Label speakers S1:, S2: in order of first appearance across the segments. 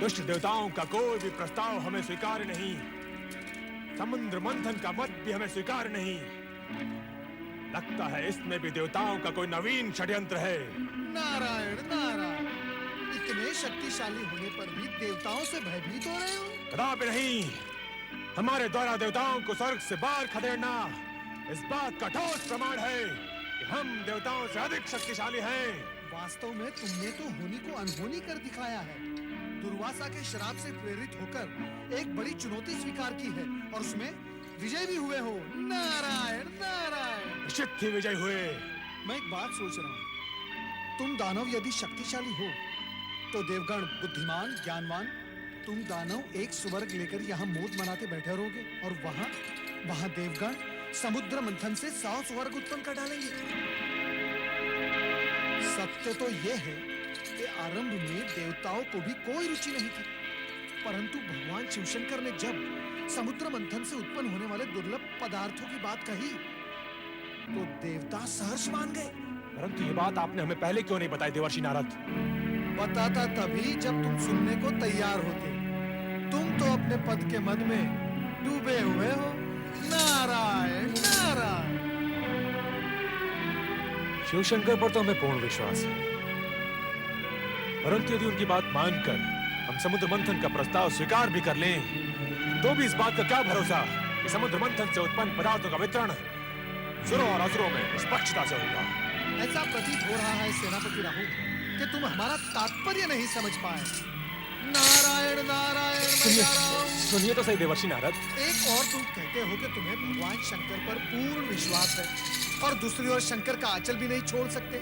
S1: दुष्ट देवताओं का कोई भी प्रस्ताव हमें स्वीकार नहीं। समुद्र मंथन का मत भी हमें स्वीकार नहीं। लगता है इसमें भी देवताओं का कोई नवीन षड्यंत्र है।
S2: नारायण नारायण, इतने शक्तिशाली होने पर भी देवताओं से भयभीत हो रहे हो?
S1: कदापि नहीं। हमारे द्वारा देवताओं को स्वर्ग से बाहर खदेड़ना इस बात का ठोस प्रमाण है कि हम देवताओं से अधिक शक्तिशाली हैं।
S2: वास्तव में तुमने तो होनी को अनहोनी कर दिखाया है। दुर्वासा के श्राप से प्रेरित होकर एक बड़ी चुनौती स्वीकार की है और उसमें विजय भी हुए हो। नारायण नारायण।
S1: निश्चित ही विजय हुए।
S2: मैं एक बात सोच रहा हूँ, तुम दानव यदि शक्तिशाली हो तो देवगण बुद्धिमान ज्ञानवान, तुम दानव एक स्वर्ग लेकर यहाँ मौज मनाते बैठे रहोगे और वहाँ देवगण समुद्र मंथन से 100 स्वर्ग उत्पन्न कर डालेंगे। सत्य तो यह है कि आरंभ में देवताओं को भी कोई रुचि नहीं थी, परंतु भगवान शिवशंकर ने जब समुद्र मंथन से उत्पन्न होने वाले दुर्लभ पदार्थों की बात कही तो देवता सहर्ष मान गए।
S1: परंतु ये बात आपने हमें पहले क्यों नहीं बताई देवर्षि नारद?
S2: बताता तभी जब तुम सुनने को तैयार होते। तुम तो अपने पद के मद में डूबे हुए हो। नारायण नारायण।
S1: शिवशंकर पर तो हमें पूर्ण विश्वास है, परंतु यदि उनकी बात मानकर हम समुद्र मंथन का प्रस्ताव स्वीकार भी कर लें, तो भी इस बात का क्या भरोसा कि समुद्र मंथन से उत्पन्न पदार्थों का वितरण सुरों और असुरों में निष्पक्षता से होगा।
S2: ऐसा प्रतीत हो रहा है सेनापति राहु कि तुम हमारा तात्पर्य नहीं समझ पाए। नारायण नारायण।
S1: सुनिए तो सही देवर्षि नारद।
S2: एक और तुम कहते हो कि तुम्हें भगवान शंकर पर पूर्ण विश्वास है और दूसरी ओर शंकर का आंचल भी नहीं छोड़ सकते।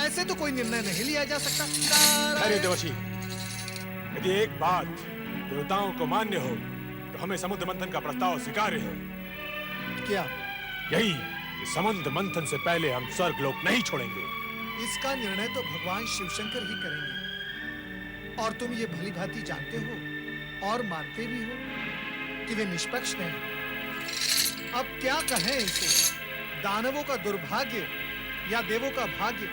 S2: ऐसे तो कोई निर्णय नहीं लिया जा सकता।
S1: अरे देवर्षि, यदि एक बात देवताओं को मान्य हो तो हमें समुद्र मंथन का प्रस्ताव स्वीकार्य है।
S2: क्या?
S1: यही कि समुद्र मंथन से पहले हम स्वर्ग लोक नहीं छोड़ेंगे।
S2: इसका निर्णय तो भगवान शिवशंकर ही करेंगे और तुम ये भली भांति जानते हो और मानते भी हो कि वे निष्पक्ष नहीं। अब क्या कहें इसे, दानवों का दुर्भाग्य या देवों का भाग्य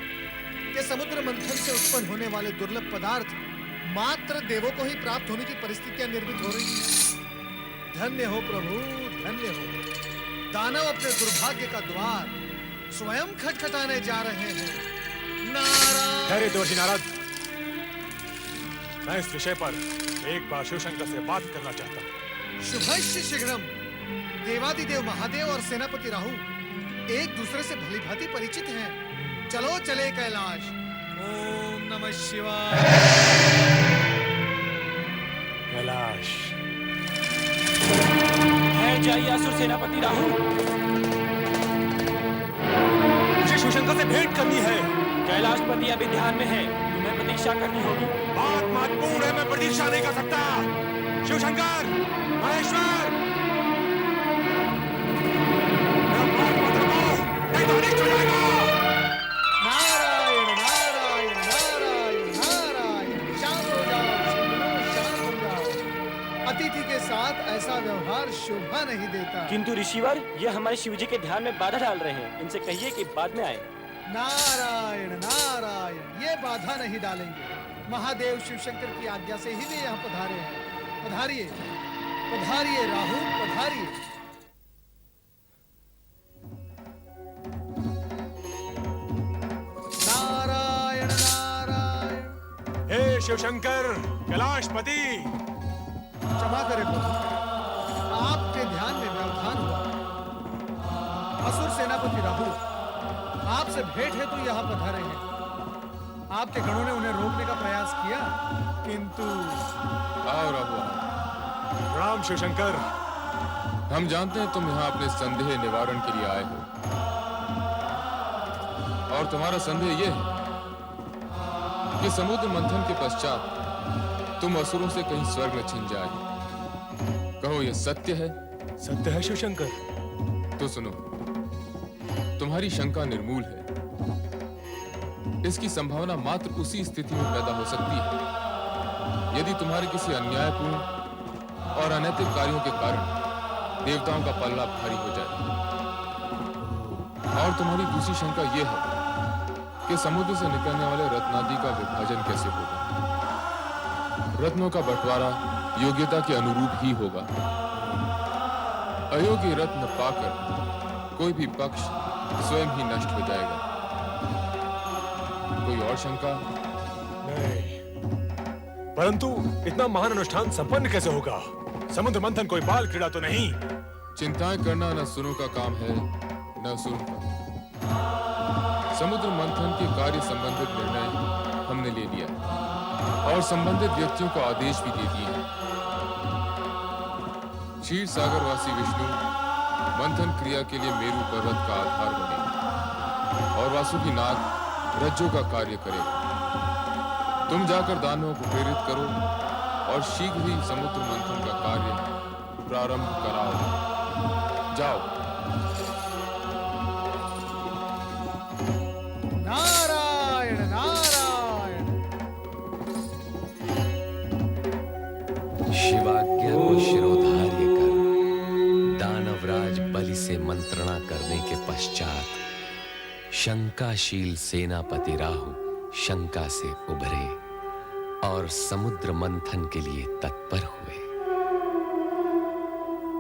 S2: कि समुद्र मंथन से उत्पन्न होने वाले दुर्लभ पदार्थ मात्र देवों को ही प्राप्त होने की परिस्थितियां निर्मित हो रही हैं। धन्य हो प्रभु, धन्य हो। दानव अपने दुर्भाग्य का द्वार स्वयं खटखटाने जा रहे हैं। नारायण।
S1: देवर्षि नारद, मैं इस विषय पर एक बार शिवशंकर से बात करना चाहता हूँ।
S2: शुभस्य शीघ्रम। देवादिदेव महादेव और सेनापति राहु एक दूसरे से भली भांति परिचित हैं। चलो चले कैलाश। ओम नमः शिवाय।
S1: कैलाश।
S3: ठहर जाइए असुर सेनापति राहु।
S1: मुझे शिवशंकर से भेंट करनी है।
S3: कैलाशपति अभी ध्यान में है, तुम्हें प्रतीक्षा करनी होगी।
S1: बात महत्वपूर्ण है, मैं प्रतीक्षा नहीं कर सकता। शिवशंकर, महेश्वर, मेरा बात मत रुको, नहीं तो अनिष्ट हो जाएगा।
S2: नारायण नारायण नारायण नारायण। शांत हो जाओ, शांत हो जाओ। अतिथि के साथ ऐसा व्यवहार शोभा नहीं देता।
S3: किंतु ऋषिवर, ये हमारे शिवजी के ध्यान में बाधा डाल रहे हैं। इनसे कहिए कि बाद में आए।
S2: नारायण नारायण, ये बाधा नहीं डालेंगे। महादेव शिवशंकर की आज्ञा से ही वे यहाँ पधारे हैं। पधारिए पधारिए राहु, पधारिए। नारायण नारायण।
S1: हे शिवशंकर, कैलाशपति।
S2: क्षमा करें प्रभु, आपके ध्यान में व्यवधान हुआ। असुर सेनापति राहु आपसे भेंट है तो यहाँ पधारे हैं। आपके गणों ने उन्हें रोकने का प्रयास किया, किंतु
S4: आओ राहु।
S1: प्रणाम शिवशंकर।
S4: हम जानते हैं तुम यहाँ अपने संदेह निवारण के लिए आए हो, और तुम्हारा संदेह यह है कि समुद्र मंथन के पश्चात तुम असुरों से कहीं स्वर्ग न छिन जाए। कहो, यह सत्य है?
S1: सत्य है शिवशंकर।
S4: तो सुनो, तुम्हारी शंका निर्मूल है। इसकी संभावना मात्र उसी स्थिति में पैदा हो सकती है यदि तुम्हारे किसी अन्यायपूर्ण और अनैतिक कार्यों के कारण देवताओं का पल्ला भारी हो जाए। और तुम्हारी दूसरी शंका यह है कि समुद्र से निकलने वाले रत्नादि का विभाजन कैसे होगा। रत्नों का बंटवारा योग्यता के अनुरूप ही होगा। अयोग्य रत्न पाकर कोई भी पक्ष स्वयं ही नष्ट हो जाएगा। कोई और शंका?
S1: नहीं, परंतु इतना महान अनुष्ठान संपन्न कैसे होगा? समुद्र मंथन कोई बाल क्रीड़ा तो नहीं।
S4: चिंताएं करना न सुनो का काम है, न सुन का। समुद्र मंथन के कार्य संबंधित निर्णय हमने ले लिया है और संबंधित व्यक्तियों को आदेश भी दे दिए हैं। क्षीर सागरवासी विष्णु मंथन क्रिया के लिए मेरु पर्वत का आधार बने और वासुकी नाग रज्जों का कार्य करेगा। तुम जाकर दानवों को प्रेरित करो और शीघ्र ही समुद्र मंथन का कार्य प्रारंभ कराओ। जाओ।
S2: नारायण नारायण।
S5: शिवाज्ञा को शिरोधार्य कर दानवराज बलि से मंत्रणा करने के पश्चात शंकाशील सेनापति राहु शंका से उभरे और समुद्र मंथन के लिए तत्पर हुए।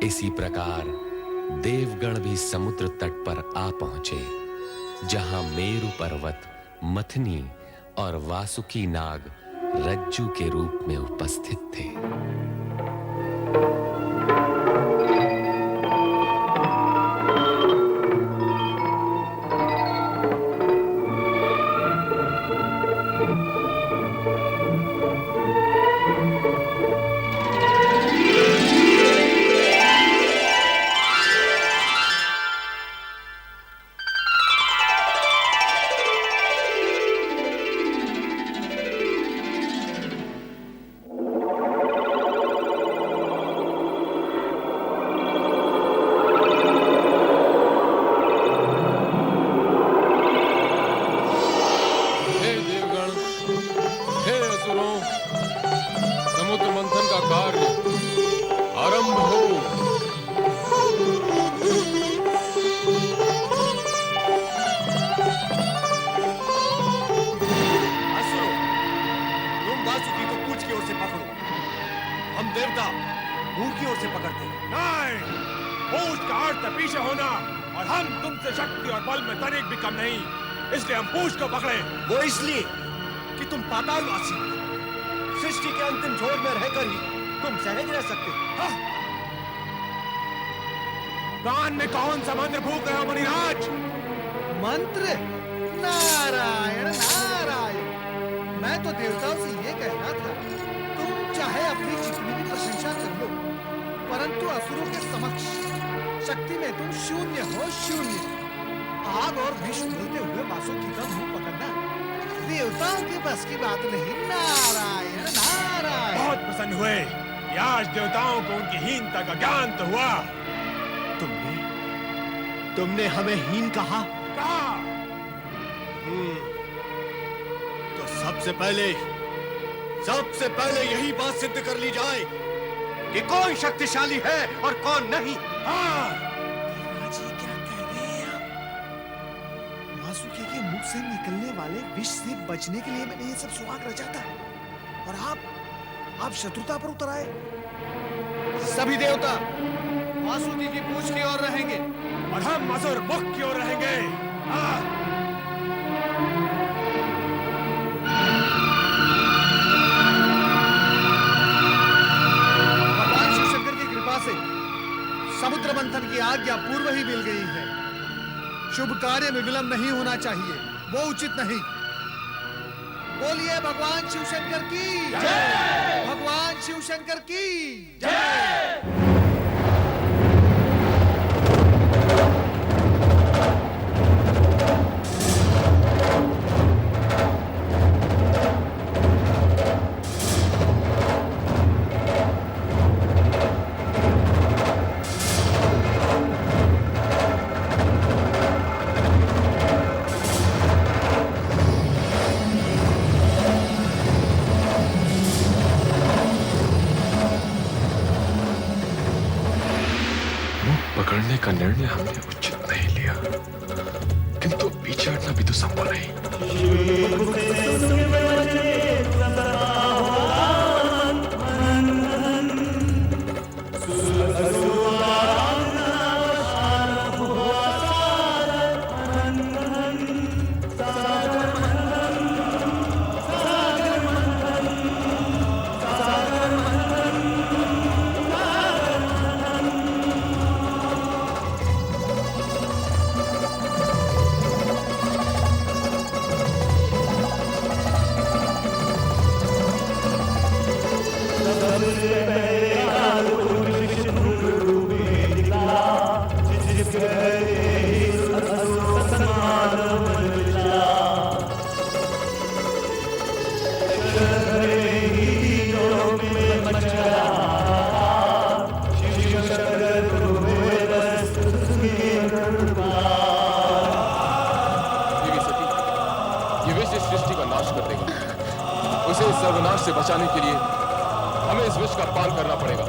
S5: इसी प्रकार देवगण भी समुद्र तट पर आ पहुंचे, जहां मेरु पर्वत मथनी और वासुकी नाग रज्जू के रूप में उपस्थित थे।
S3: वो इसलिए कि तुम पातालवासी हो। सृष्टि के अंतिम छोर में रहकर ही तुम सहज रह सकते हो।
S1: कान में कौन सा मंत्र फूंक रहे हो मुनिराज?
S2: मंत्र? नारायण नारायण। मैं तो देवताओं से ये कहना था, तुम चाहे अपनी जितनी भी प्रशंसा कर लो, परंतु असुरों के समक्ष शक्ति में तुम शून्य हो, शून्य। आग और विष बोलते हुए वासुकी का मुंह पकड़ना देवताओं के बस की बात नहीं। नारायण नारायण।
S1: बहुत प्रसन्न हुए कि आज देवताओं को उनकी हीनता का ज्ञान तो हुआ।
S3: तुमने हमें हीन कहा? तो सबसे पहले यही बात सिद्ध कर ली जाए कि कौन शक्तिशाली है और कौन नहीं।
S2: से निकलने वाले विष से बचने के लिए मैंने ये सब सुहाग रचा था, और आप शत्रुता पर उतर आए। सभी देवता वासुकी की पूंछ की ओर रहेंगे
S1: और हम असुर मुख की ओर रहेंगे।
S2: भगवान शिव शंकर की कृपा से समुद्र मंथन की आज्ञा पूर्व ही मिल गई है। शुभ कार्य में विलंब नहीं होना चाहिए, वो उचित नहीं। बोलिए भगवान शिव शंकर की जय। भगवान शिव शंकर की जय।
S1: पकड़ने का निर्णय हमने उचित नहीं लिया, किंतु पीछे हटना भी तो संभव नहीं।
S4: देवी सती, ये विष इस सृष्टि का नाश कर देगा। उसे इस सर्वनाश से बचाने के लिए हमें इस विष का पान करना पड़ेगा।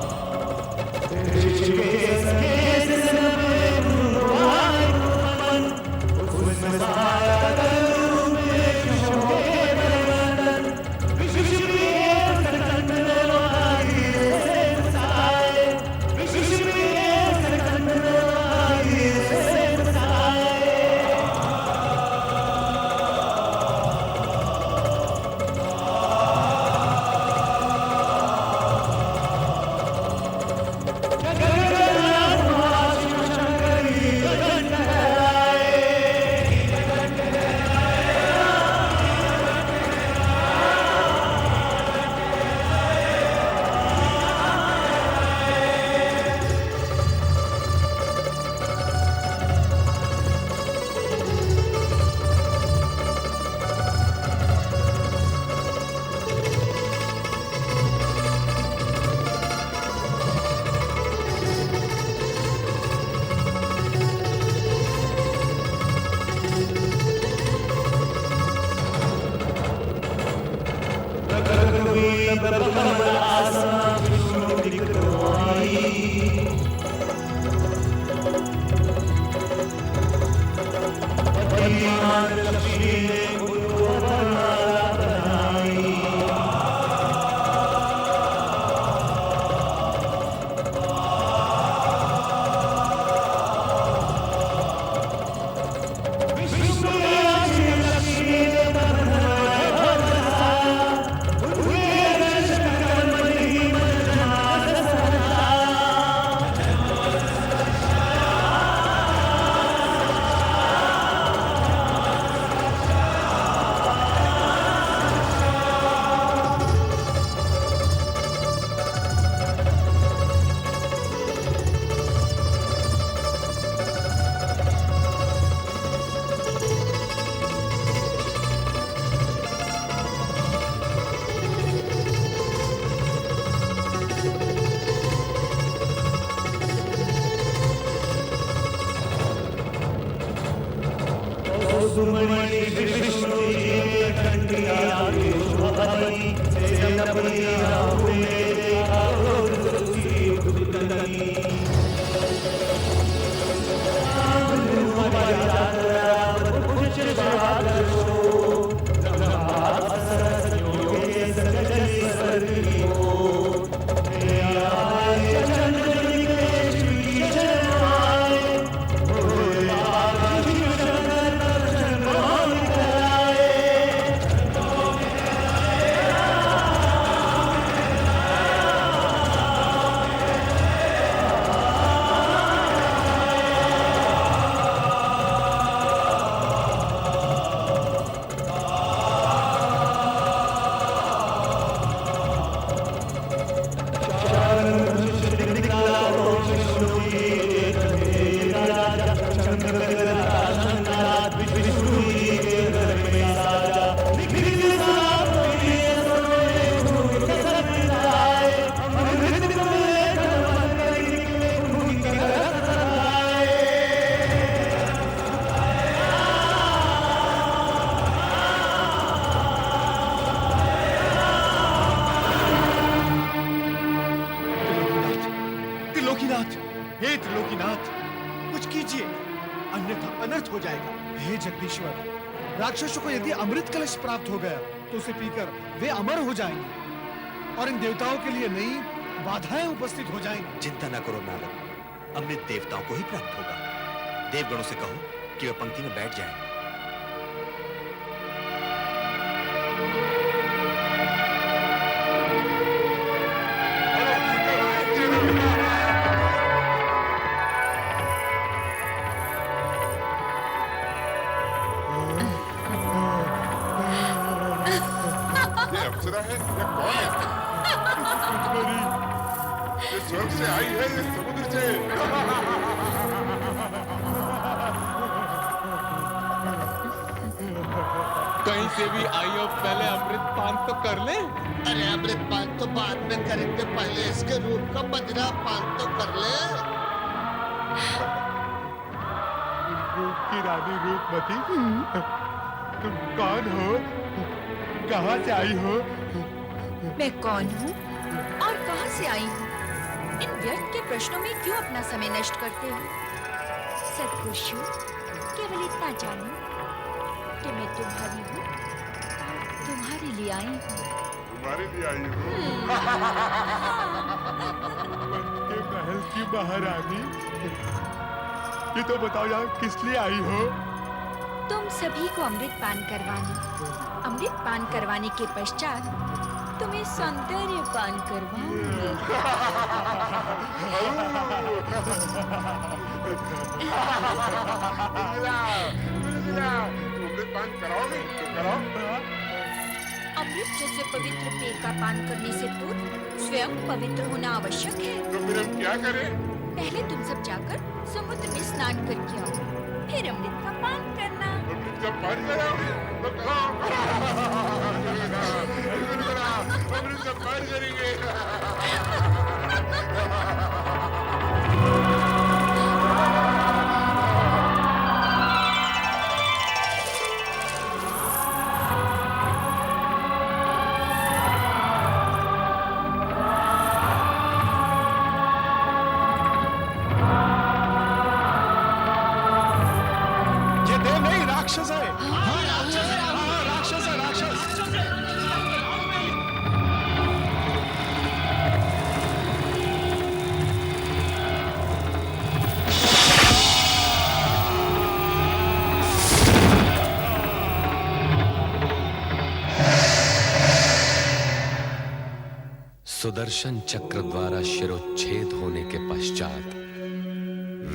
S2: हे त्रिलोकीनाथ, कुछ कीजिए, अन्यथा अनर्थ हो जाएगा। हे जगदीश्वर, राक्षसों को यदि अमृत कलश प्राप्त हो गया तो उसे पीकर वे अमर हो जाएंगे और इन देवताओं के लिए नई बाधाएं उपस्थित हो जाएंगी।
S6: चिंता न करो नारद, अमृत देवताओं को ही प्राप्त होगा। देवगणों से कहो कि वे पंक्ति में बैठ जाएं।
S7: ये अप्सरा है या कौन है? स्वर्ग से आई है या समुद्र से?
S4: कहीं से भी आई हो, पहले अमृत पान तो कर ले।
S8: अरे अमृत पान तो बाद में करेंगे, पहले इसके रूप का मदिरा पान तो कर ले।
S7: रूप की रानी रूपमती, तुम कौन हो? कहाँ से आई हो?
S9: मैं कौन हूँ और कहाँ से आई हूँ? इन व्यर्थ के प्रश्नों में क्यों अपना समय नष्ट करते हो? सदगुरु, केवल इतना जानो कि मैं तुम्हारी हूँ, तुम्हारे लिए आई हूँ।
S7: तुम्हारे लिए आई हो? के महल की महारानी, ये तो बताओ यार, किस लिए आई हो?
S9: तुम सभी को अमृत पान करवाने, अमृत पान करवाने के पश्चात तुम्हें सौंदर्य पान करवाऊंगी।
S7: अमृत पान कराओगे तो कराओ।
S9: अमृत जैसे पवित्र पेय का पान करने से पूर्व स्वयं पवित्र होना आवश्यक है।
S7: तो फिर हम क्या करें?
S9: पहले तुम सब जाकर समुद्र में स्नान करके आओ, फिर अमृत का पान करना।
S7: अमृत का पान कराओगे तो कराओ। अमृत का पान करेंगे।
S2: राक्षस है। हाँ, राक्षस है। हाँ, राक्षस है, राक्षस।
S5: सुदर्शन चक्र द्वारा शिरोच्छेद होने के पश्चात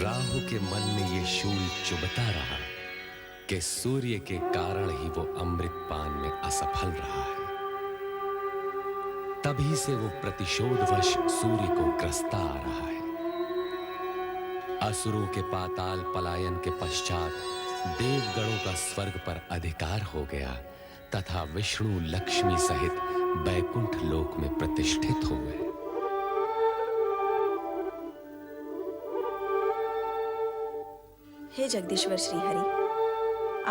S5: राहु के मन में ये शूल चुभता रहा कि सूर्य के कारण ही वो अमृत पान में असफल रहा है। तभी से वो प्रतिशोधवश सूर्य को ग्रस्ता आ रहा है। असुरों के पाताल पलायन के पश्चात देवगणों का स्वर्ग पर अधिकार हो गया तथा विष्णु लक्ष्मी सहित बैकुंठ लोक में प्रतिष्ठित हो गए।
S10: हे जगदीश्वर श्री हरि,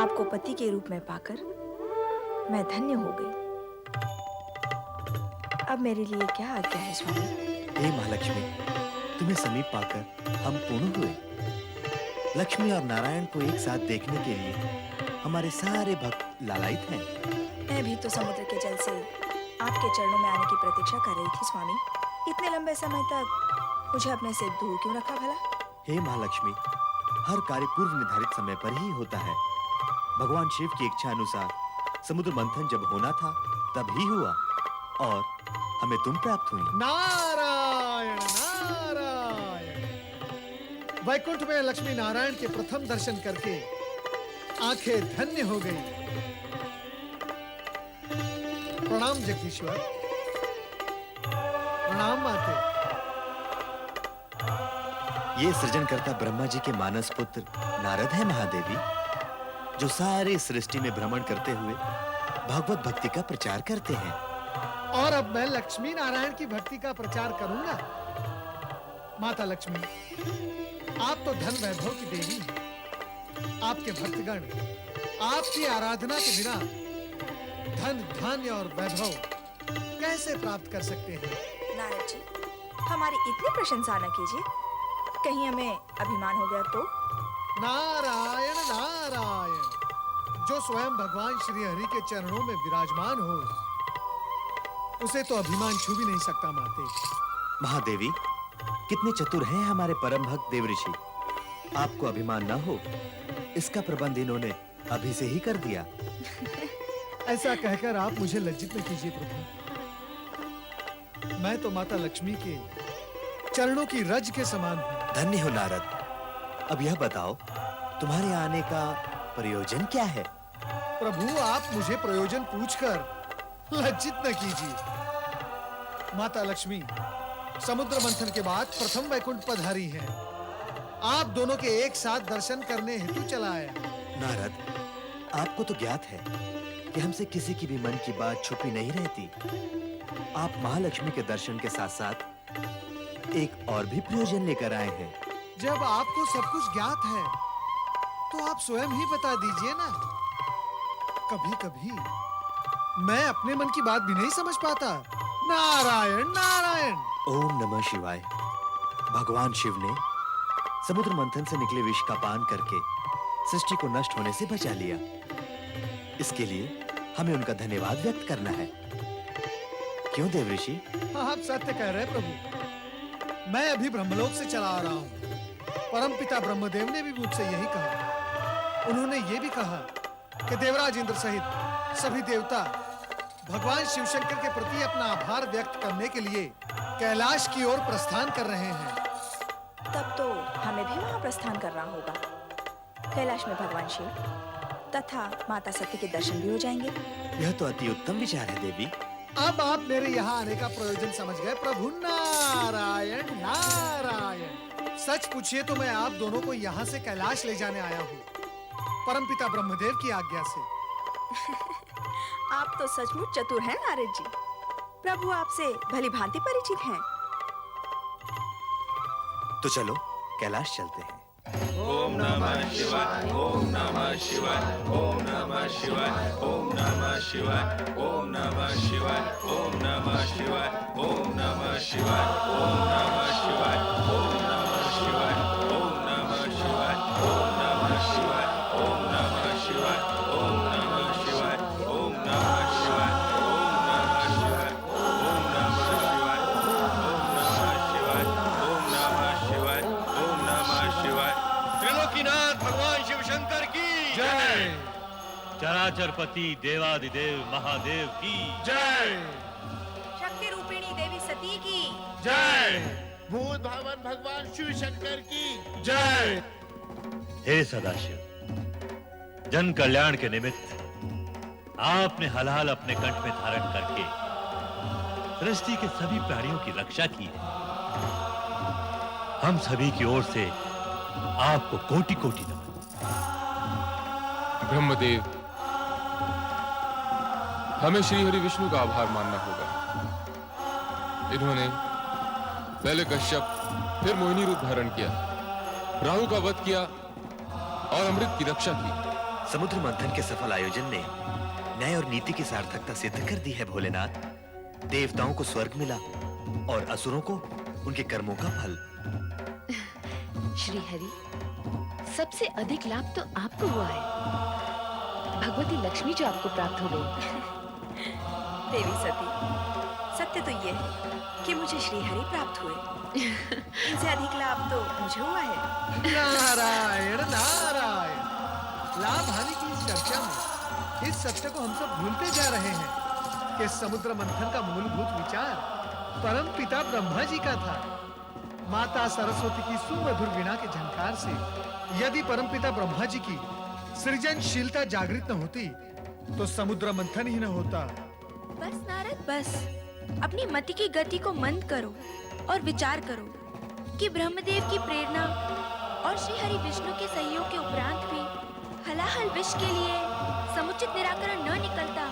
S10: आपको पति के रूप में पाकर मैं धन्य हो गई। अब मेरे लिए क्या आज्ञा है स्वामी?
S6: हे महालक्ष्मी, तुम्हें समीप पाकर हम पूर्ण हुए। लक्ष्मी और नारायण को एक साथ देखने के लिए हमारे सारे भक्त लालायित हैं।
S10: मैं भी तो समुद्र के जल से आपके चरणों में आने की प्रतीक्षा कर रही थी स्वामी। इतने लंबे समय तक मुझे अपने से दूर क्यों रखा भला?
S6: हे महालक्ष्मी, हर कार्य पूर्व निर्धारित समय पर ही होता है। भगवान शिव की इच्छा अनुसार समुद्र मंथन जब होना था तब ही हुआ और हमें तुम प्राप्त हुई।
S2: नारायण नारायण। वैकुंठ में लक्ष्मी नारायण के प्रथम दर्शन करके आंखें धन्य हो गई। प्रणाम जगदीश्वर। प्रणाम माते।
S6: ये सृजनकर्ता ब्रह्मा जी के मानस पुत्र नारद है महादेवी, जो सारे सृष्टि में भ्रमण करते हुए भगवत भक्ति का प्रचार करते हैं।
S2: और अब मैं लक्ष्मी नारायण की भक्ति का प्रचार करूंगा। माता लक्ष्मी, आप तो धन वैभव की देवी हैं। आपके भक्तगण आपकी आराधना के बिना धन, धान्य और वैभव कैसे प्राप्त कर सकते हैं?
S10: नारद जी, हमारी इतनी प्रशंसा न कीजिए, कहीं हमें अभिमान हो गया तो?
S2: नारायण नारायण। जो स्वयं भगवान श्री हरि के चरणों में विराजमान हो, उसे तो अभिमान छू भी नहीं सकता माते।
S6: महादेवी, कितने चतुर हैं हमारे परम भक्त देव ऋषि। आपको अभिमान न हो, इसका प्रबंध इन्होंने अभी से ही कर दिया।
S2: ऐसा कहकर आप मुझे लज्जित न कीजिए प्रभु। मैं तो माता लक्ष्मी के चरणों की रज के समान हूँ।
S6: धन्य हो नारद। अब यह बताओ, तुम्हारे आने का प्रयोजन क्या है?
S2: प्रभु, आप मुझे प्रयोजन पूछकर लज्जित न कीजिए। माता लक्ष्मी, समुद्र मंथन के बाद प्रथम वैकुंठ पधारी हैं। आप दोनों के एक साथ दर्शन करने हेतु चला आया।
S6: नारद, आपको तो ज्ञात है कि हमसे किसी की भी मन की बात छुपी नहीं रहती। आप महालक्ष्मी के दर्शन के साथ साथ एक और भी प्रयोजन लेकर आए हैं।
S2: जब आपको सब कुछ ज्ञात है तो आप स्वयं ही बता दीजिए ना। कभी-कभी मैं अपने मन की बात भी नहीं समझ पाता। नारायण नारायण।
S6: ओम नमः शिवाय। भगवान शिव ने समुद्र मंथन से निकले विष का पान करके सृष्टि को नष्ट होने से बचा लिया। इसके लिए हमें उनका धन्यवाद व्यक्त करना है। क्यों देवऋषि?
S2: आप सत्य कह रहे हैं प्रभु। मैं अभी ब्रह्मलोक से चला आ रहा हूँ। परमपिता ब्रह्मदेव ने भी मुझसे यही कहा। उन्होंने ये भी कहा कि देवराज इंद्र सहित सभी देवता भगवान शिवशंकर के प्रति अपना आभार व्यक्त करने के लिए कैलाश की ओर प्रस्थान कर रहे हैं।
S10: तब तो हमें भी वहाँ प्रस्थान करना होगा। कैलाश में भगवान शिव तथा माता सती के दर्शन भी हो जाएंगे।
S6: यह तो अति उत्तम विचार है देवी।
S2: अब आप मेरे यहाँ आने का प्रयोजन समझ गए प्रभु। नारायण नारायण। सच पूछिए तो मैं आप दोनों को यहाँ से कैलाश ले जाने आया हूँ, परमपिता ब्रह्मदेव की आज्ञा से।
S10: आप तो सचमुच चतुर हैं नारद जी। प्रभु आपसे भली भांति परिचित हैं।
S6: तो चलो कैलाश चलते हैं।
S5: ओम नमः शिवाय, ओम नमः शिवाय, ओम नमः शिवाय, ओम नमः शिवाय, ओम नमः शिवाय, ओम नमः शिवाय, ओम नमः शिवाय, ओम नमः शिवाय, ओम नमः शिवाय, ओम नमः शिवाय, ओम नमः शिवाय, ओम नमः शिवाय, ओम नमः शिवाय, ओम नमः शिवाय, ओम नमः शिवाय, ओम नमः शिवाय, ओम नमः शिवाय, ओम नमः शिवाय। त्रिलोकीनाथ भगवान शिव शंकर की
S3: जय। चराचरपति देवादिदेव महादेव की
S2: जय।
S10: शक्ति रूपिणी देवी सती की
S2: जय।
S8: भूत भवन भगवान शिव शंकर की
S2: जय।
S3: हे सदाशिव, जन कल्याण के निमित्त आपने हलाल अपने कंठ में धारण करके सृष्टि के सभी प्राणियों की रक्षा की है। हम सभी की ओर से आपको कोटि कोटि नमन।
S4: ब्रह्मदेव, हमें श्री हरि विष्णु का आभार मानना होगा। इन्होंने पहले कश्यप फिर मोहिनी रूप धारण किया, राहु का वध किया और अमृत की रक्षा की।
S6: समुद्र मंथन के सफल आयोजन ने न्याय और नीति की सार्थकता सिद्ध कर दी है भोलेनाथ। देवताओं को स्वर्ग मिला और असुरों को उनके कर्मों का फल।
S11: श्री हरि, सबसे अधिक लाभ तो आपको हुआ है। भगवती लक्ष्मी जो आपको प्राप्त हो गई।
S10: देवी सती, सत्य तो ये है कि मुझे श्री हरि प्राप्त हुए। इनसे अधिक लाभ तो मुझे हुआ है।
S2: नारायण नारायण। लाभ हानि की इस चर्चा में इस सत्य को हम सब भूलते जा रहे हैं कि समुद्र मंथन का मूलभूत विचार परम पिता ब्रह्मा जी का था। माता सरस्वती की सुमधुर वीणा के झंकार से यदि परमपिता ब्रह्मा जी की सृजनशीलता जागृत न होती तो समुद्र मंथन ही न होता।
S9: बस नारद, बस अपनी मति की गति को मंद करो और विचार करो कि ब्रह्मदेव की प्रेरणा और श्री हरि विष्णु के सहयोग के उपरांत भी हलाहल विष के लिए समुचित निराकरण न निकलता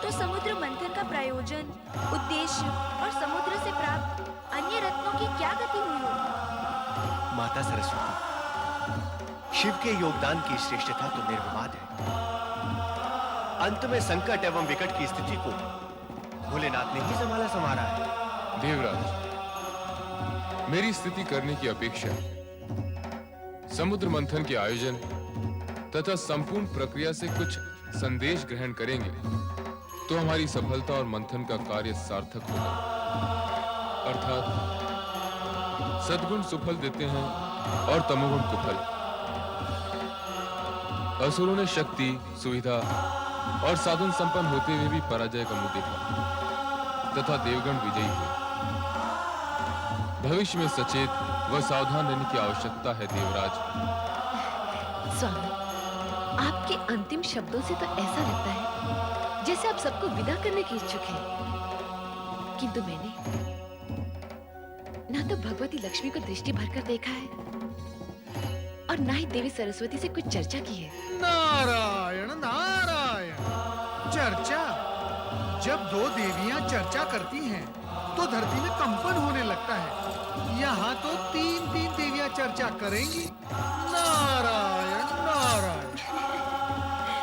S9: तो समुद्र मंथन का प्रयोजन, उद्देश्य और समुद्र से प्राप्त अन्य रत्नों की क्या गति हुई होगी?
S3: माता सरस्वती, शिव के योगदान की श्रेष्ठता तो निर्विवाद है। अंत में संकट एवं विकट की स्थिति को भोलेनाथ ने ही संवारा है।
S4: देवराज, मेरी स्तुति करने की अपेक्षा समुद्र मंथन के आयोजन तथा संपूर्ण प्रक्रिया से कुछ संदेश ग्रहण करेंगे तो हमारी सफलता और मंथन का कार्य सार्थक होगा। अर्थात सद्गुण सुफल देते हैं और तमोगुण कुफल। असुरों ने शक्ति, सुविधा और साधन संपन्न होते हुए भी पराजय का मुंह देखा तथा देवगण विजयी हुए। भविष्य में सचेत व सावधान रहने की आवश्यकता है देवराज।
S11: स्वामी, आपके अंतिम शब्दों से तो ऐसा लगता है जैसे आप सबको विदा करने के इच्छुक हैं। किंतु मैंने तो भगवती लक्ष्मी को दृष्टि भरकर देखा है और ना ही देवी सरस्वती से कुछ चर्चा की है।
S2: नारायण नारायण। चर्चा? जब दो देवियां चर्चा करती हैं तो धरती में कंपन होने लगता है। यहाँ तो तीन तीन देवियां चर्चा करेंगी। नारायण नारायण।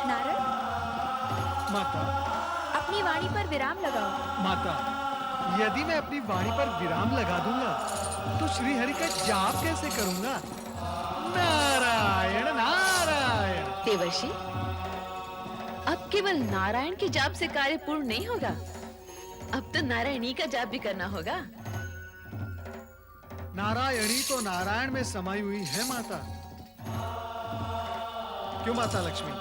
S10: नारद,
S2: माता,
S10: अपनी वाणी पर विराम लगाओ।
S2: माता, यदि मैं अपनी वाणी पर विराम लगा दूंगा तो श्री हरि का जाप कैसे करूंगा? नारायण नारायण।
S11: देवर्षि, अब केवल नारायण के जाप से कार्य पूर्ण नहीं होगा, अब तो नारायणी का जाप भी करना होगा।
S2: नारायणी तो नारायण में समाई हुई है माता। क्यों माता लक्ष्मी,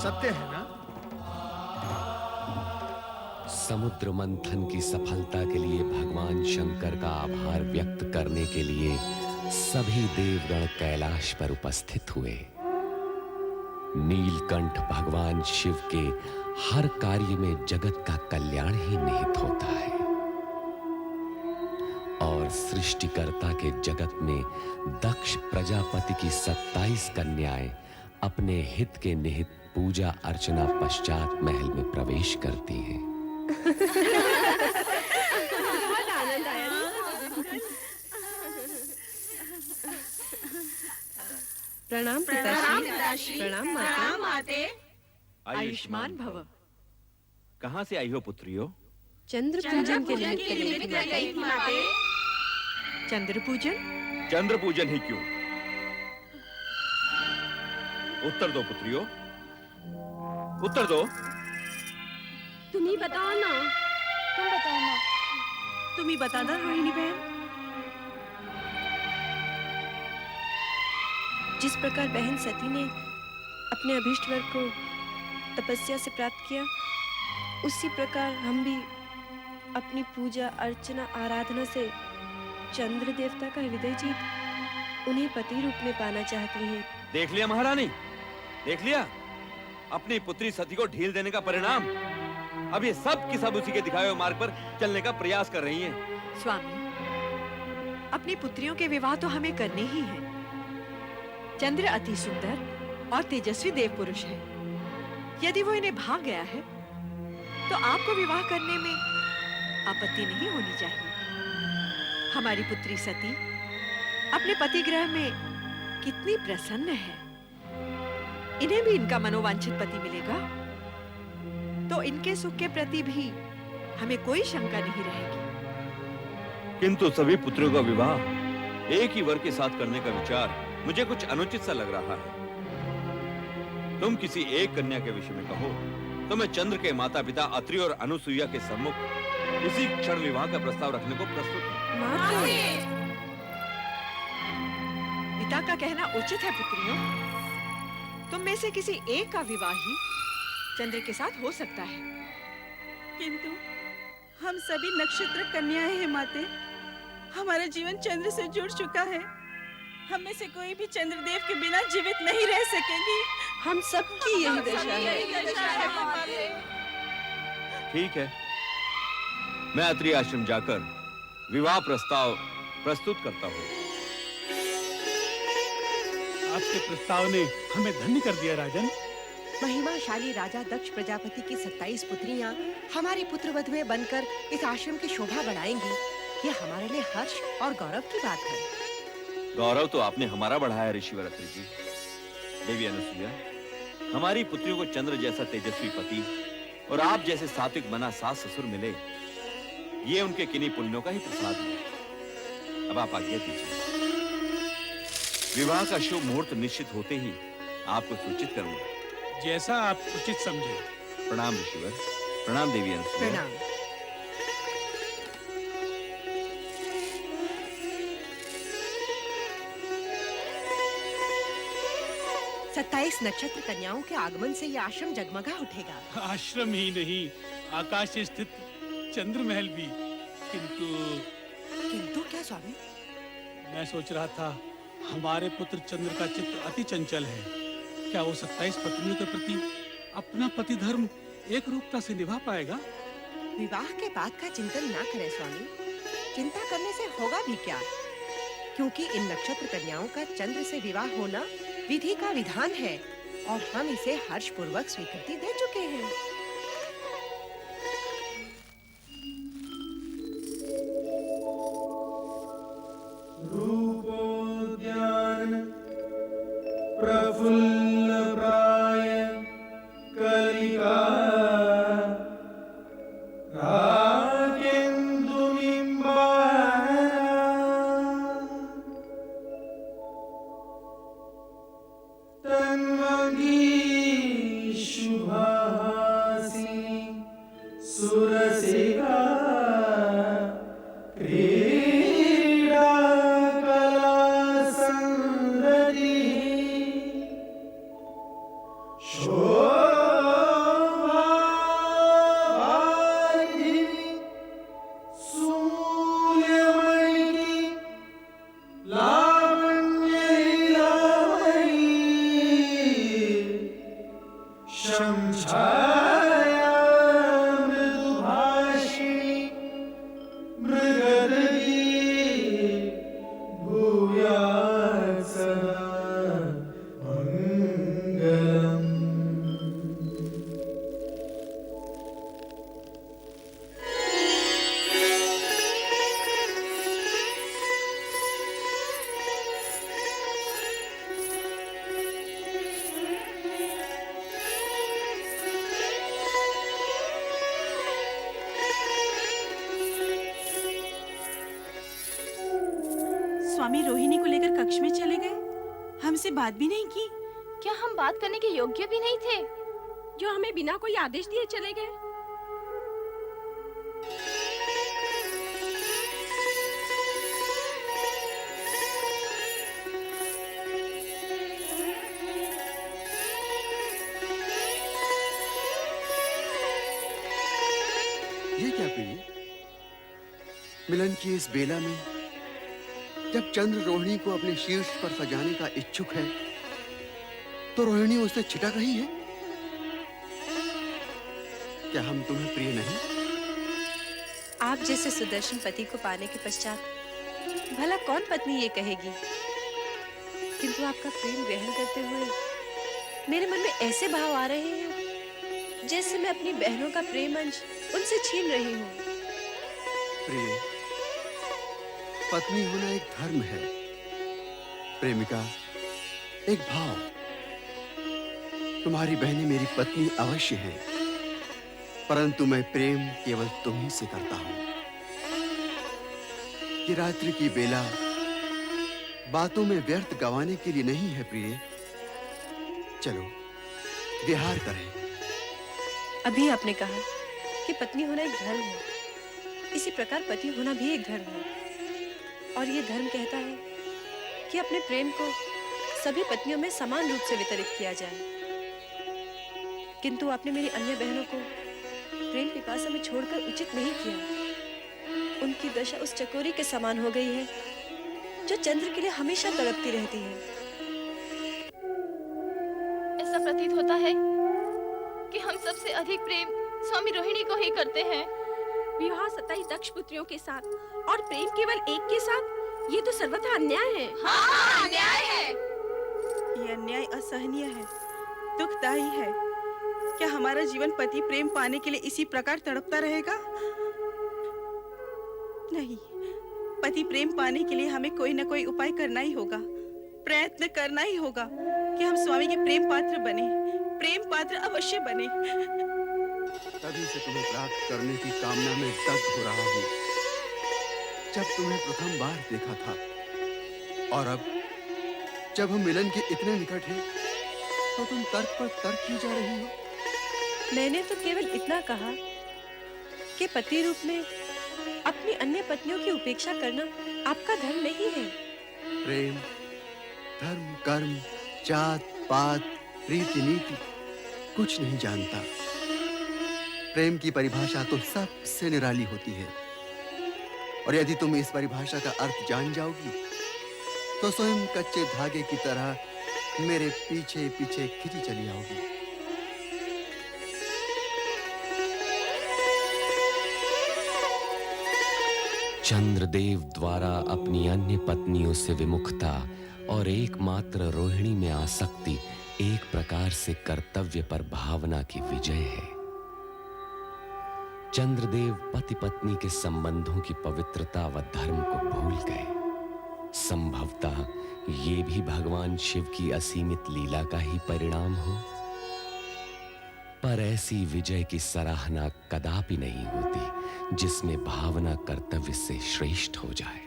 S2: सत्य है ना?
S5: समुद्र मंथन की सफलता के लिए भगवान शंकर का आभार व्यक्त करने के लिए सभी देवगण कैलाश पर उपस्थित हुए। नीलकंठ भगवान शिव के हर कार्य में जगत का कल्याण ही निहित होता है और सृष्टिकर्ता के जगत में दक्ष प्रजापति की 27 कन्याएं अपने हित के निहित पूजा अर्चना पश्चात महल में प्रवेश करती हैं।
S10: आनंद आया।
S12: प्रणाम पिताश्री। प्रणाम माते।
S13: आयुष्मान भव। कहाँ से आई हो पुत्रियों?
S12: चंद्र पूजन के निमित्त गई थी माते। चंद्र पूजन?
S13: चंद्र पूजन ही क्यों? उत्तर दो पुत्रियों, उत्तर दो।
S12: तुम ही बताओ ना।
S10: तुम बताओ ना।
S12: तुम ही बता दो रोहिणी बहन। जिस प्रकार बहन सती ने अपने अभीष्ट वर को तपस्या से प्राप्त किया, उसी प्रकार हम भी अपनी पूजा अर्चना आराधना से चंद्र देवता का हृदय जीत उन्हें पति रूप में पाना चाहती हैं।
S13: देख लिया महारानी, देख लिया अपनी पुत्री सती को ढील देने का परिणाम। अब ये सब की सब उसी के दिखाए हुए मार्ग पर चलने का प्रयास कर रही हैं।
S12: स्वामी, अपनी पुत्रियों के विवाह तो हमें करने ही हैं। चंद्र अति सुंदर और तेजस्वी देव पुरुष है। यदि वो इन्हें भाग गया है तो आपको विवाह करने में आपत्ति नहीं होनी चाहिए। हमारी पुत्री सती अपने पति ग्रह में कितनी प्रसन्न है। इन्हें भी इनका मनोवांछित पति मिलेगा तो इनके सुख के प्रति भी हमें कोई शंका नहीं रहेगी।
S13: किंतु सभी पुत्रों का विवाह एक ही वर के साथ करने का विचार मुझे कुछ अनुचित सा लग रहा है। तुम किसी एक कन्या के विषय में कहो तो मैं चंद्र के माता पिता अत्रि और अनुसुईया के सम्मुख इसी क्षण विवाह का प्रस्ताव रखने को प्रस्तुत हूँ।
S12: पिता का कहना उचित है पुत्रियों। तुम में से किसी एक का विवाह ही चंद्र के साथ हो सकता है।
S14: किंतु हम सभी नक्षत्र कन्याएं हैं माते। हमारा जीवन चंद्र से जुड़ चुका है। हम में से कोई भी चंद्रदेव के बिना जीवित नहीं रह सकेगी।
S12: हम सबकी यही दशा है।
S13: ठीक है, मैं अत्रि आश्रम जाकर विवाह प्रस्ताव प्रस्तुत करता हूँ।
S15: आपके प्रस्ताव ने हमें धन्य कर दिया राजन।
S16: महिमाशाली राजा दक्ष प्रजापति की 27 पुत्रियां हमारी पुत्रवधुएं बनकर इस आश्रम की शोभा बढ़ाएंगी। ये हमारे लिए हर्ष और गौरव की बात है।
S13: गौरव तो आपने हमारा बढ़ाया ऋषिवर अत्रि जी। देवी अनुसुईया, हमारी पुत्रियों को चंद्र जैसा तेजस्वी पति और आप जैसे सात्विक मना सास ससुर मिले, ये उनके किन्हीं पुण्यों का ही प्रसाद है। अब आप आज्ञा दीजिए। विवाह का शुभ मुहूर्त निश्चित होते ही आपको सूचित करूंगा।
S15: जैसा आप उचित समझे।
S13: प्रणाम ऋषिवर। प्रणाम देवी अनुसुईया।
S16: प्रणाम। 27 नक्षत्र कन्याओं के आगमन से यह आश्रम जगमगा उठेगा।
S15: आश्रम ही नहीं, आकाश से स्थित चंद्र महल भी।
S16: किंतु क्या स्वामी?
S15: मैं सोच रहा था, हमारे पुत्र चंद्र का चित्त अति चंचल है। क्या वो 27 पत्नियों के प्रति अपना पति धर्म एक रूपता से निभा पाएगा?
S16: विवाह के बाद का चिंतन ना करें स्वामी। चिंता करने से होगा भी क्या, क्योंकि इन नक्षत्र कन्याओं का चंद्र से विवाह होना विधि का विधान है और हम इसे हर्षपूर्वक स्वीकृति दे चुके हैं।
S17: रूपोद्यान प्रफुल्ल प्राय कलिका सुरसिका क्रीडा कला संरति शोभा वारिधि सूर्यमयी लावण्य लीलामयी शंछाया
S14: स्वामी रोहिणी को लेकर कक्ष में चले गए, हमसे बात भी नहीं की।
S9: क्या हम बात करने के योग्य भी नहीं थे,
S14: जो हमें बिना कोई आदेश दिए चले गए?
S18: ये क्या प्रिय, मिलन की इस बेला में जब चंद्र रोहिणी को अपने शीर्ष पर सजाने का इच्छुक है, तो रोहिणी उससे छिटक रही है। क्या हम तुम्हें प्रिय नहीं?
S10: आप जैसे सुदर्शन पति को पाने के पश्चात भला कौन पत्नी ये कहेगी? किंतु आपका प्रेम ग्रहण करते हुए मेरे मन में ऐसे भाव आ रहे हैं जैसे मैं अपनी बहनों का प्रेम अंश उनसे छीन रही हूँ।
S18: प्रिय, पत्नी होना एक धर्म है, प्रेमिका एक भाव। तुम्हारी बहनें मेरी पत्नी अवश्य हैं, परंतु मैं प्रेम केवल तुम ही से करता हूं। ये रात्रि की बेला बातों में व्यर्थ गंवाने के लिए नहीं है प्रिय। चलो विहार करें।
S10: अभी आपने कहा कि पत्नी होना एक धर्म है, इसी प्रकार पति होना भी एक धर्म है। और ये धर्म कहता है कि अपने प्रेम को सभी पत्नियों में समान रूप से वितरित किया जाए। किंतु आपने मेरी अन्य बहनों को प्रेम पिपासा में छोड़कर उचित नहीं किया। उनकी दशा उस चकोरी के समान हो गई है जो चंद्र के लिए हमेशा तड़पती रहती है।
S9: ऐसा प्रतीत होता है कि हम सबसे अधिक प्रेम स्वामी रोहिणी को ही करते हैं।
S14: विवाह 27 दक्ष पुत्रियों के साथ और प्रेम केवल एक के साथ, ये तो सर्वथा अन्याय है।
S9: हाँ, अन्याय है।
S14: ये अन्याय असहनीय है, दुखदायी है। क्या हमारा जीवन पति प्रेम पाने के लिए इसी प्रकार तड़पता रहेगा? नहीं, पति प्रेम पाने के लिए हमें कोई न कोई उपाय करना ही होगा, प्रयत्न करना ही होगा कि हम स्वामी के प्रेम पात्र बने, प्रेम पात्र अवश्य बने।
S18: तभी से तुम्हें प्राप्त करने की कामना में दग्ध हो रहा हूँ। जब तुम्हें प्रथम बार देखा था और अब जब हम मिलन के इतने निकट हैं, तो तुम तर्क पर तर्क की जा रही हो।
S10: मैंने तो केवल इतना कहा कि पति रूप में अपनी अन्य पत्नियों की उपेक्षा करना आपका धर्म नहीं है।
S18: प्रेम, धर्म, कर्म, जात, पात, रीति नीति कुछ नहीं जानता। प्रेम की परिभाषा तो सबसे निराली होती है, और यदि तुम इस परिभाषा का अर्थ जान जाओगी तो स्वयं कच्चे धागे की तरह मेरे पीछे पीछे खिंची चली आओगी।
S5: चंद्रदेव द्वारा अपनी अन्य पत्नियों से विमुखता और एकमात्र रोहिणी में आसक्ति एक प्रकार से कर्तव्य पर भावना की विजय है। चंद्रदेव पति पत्नी के संबंधों की पवित्रता व धर्म को भूल गए। संभवतः ये भी भगवान शिव की असीमित लीला का ही परिणाम हो। पर ऐसी विजय की सराहना कदापि नहीं होती जिसमें भावना कर्तव्य से श्रेष्ठ हो जाए।